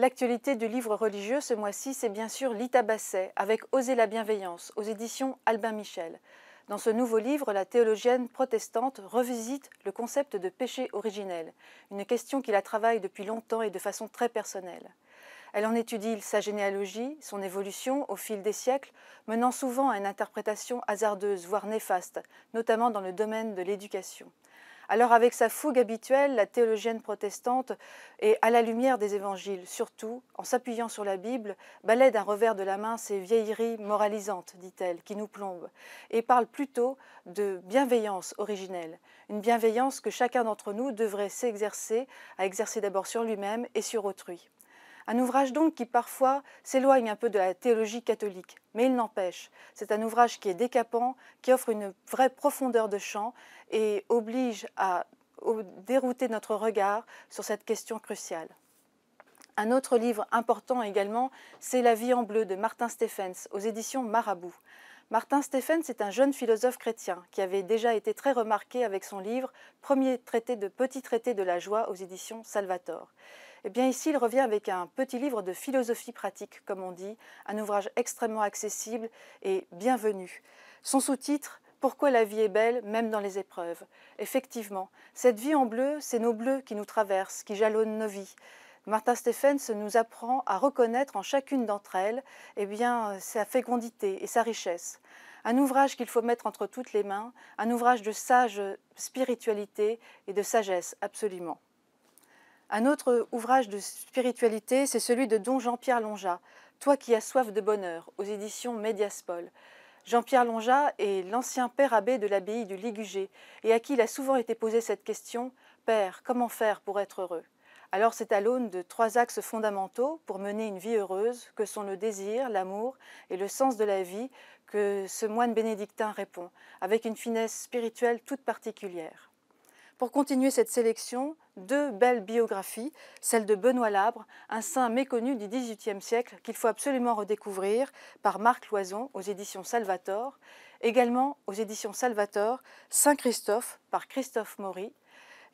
L'actualité du livre religieux ce mois-ci, c'est bien sûr Lita Basset avec Oser la bienveillance aux éditions Albin Michel. Dans ce nouveau livre, la théologienne protestante revisite le concept de péché originel, une question qui la travaille depuis longtemps et de façon très personnelle. Elle en étudie sa généalogie, son évolution au fil des siècles, menant souvent à une interprétation hasardeuse, voire néfaste, notamment dans le domaine de l'éducation. Alors avec sa fougue habituelle, la théologienne protestante est à la lumière des évangiles, surtout, en s'appuyant sur la Bible, balaie d'un revers de la main ces vieilleries moralisantes, dit-elle, qui nous plombent, et parle plutôt de bienveillance originelle, une bienveillance que chacun d'entre nous devrait s'exercer, à exercer d'abord sur lui-même et sur autrui. Un ouvrage donc qui parfois s'éloigne un peu de la théologie catholique, mais il n'empêche, c'est un ouvrage qui est décapant, qui offre une vraie profondeur de champ et oblige à dérouter notre regard sur cette question cruciale. Un autre livre important également, c'est La vie en bleu de Martin Stephens aux éditions Marabout. Martin Stephens est un jeune philosophe chrétien qui avait déjà été très remarqué avec son livre Premier traité de Petit traité de la joie aux éditions Salvator. Eh bien ici, il revient avec un petit livre de philosophie pratique, comme on dit, un ouvrage extrêmement accessible et bienvenu. Son sous-titre « Pourquoi la vie est belle, même dans les épreuves ». Effectivement, cette vie en bleu, c'est nos bleus qui nous traversent, qui jalonnent nos vies. Martin Stephens nous apprend à reconnaître en chacune d'entre elles sa fécondité et sa richesse. Un ouvrage qu'il faut mettre entre toutes les mains, un ouvrage de sage spiritualité et de sagesse absolument. Un autre ouvrage de spiritualité, c'est celui de don Jean-Pierre Longat, « Toi qui as soif de bonheur » aux éditions Médiaspol. Jean-Pierre Longat est l'ancien père abbé de l'abbaye du Ligugé et à qui il a souvent été posé cette question « Père, comment faire pour être heureux ?» Alors c'est à l'aune de 3 axes fondamentaux pour mener une vie heureuse que sont le désir, l'amour et le sens de la vie que ce moine bénédictin répond, avec une finesse spirituelle toute particulière. Pour continuer cette sélection, 2 belles biographies, celle de Benoît Labre, un saint méconnu du XVIIIe siècle qu'il faut absolument redécouvrir, par Marc Loison aux éditions Salvator, également aux éditions Salvator, Saint Christophe par Christophe Maury,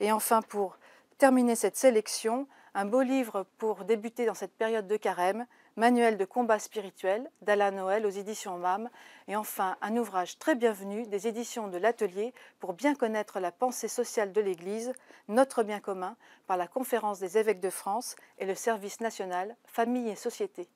et enfin pour terminer cette sélection, un beau livre pour débuter dans cette période de carême, Manuel de combat spirituel d'Alain Noël aux éditions MAM, et enfin un ouvrage très bienvenu des éditions de l'Atelier pour bien connaître la pensée sociale de l'Église, Notre bien commun, par la Conférence des évêques de France et le Service national Famille et Société.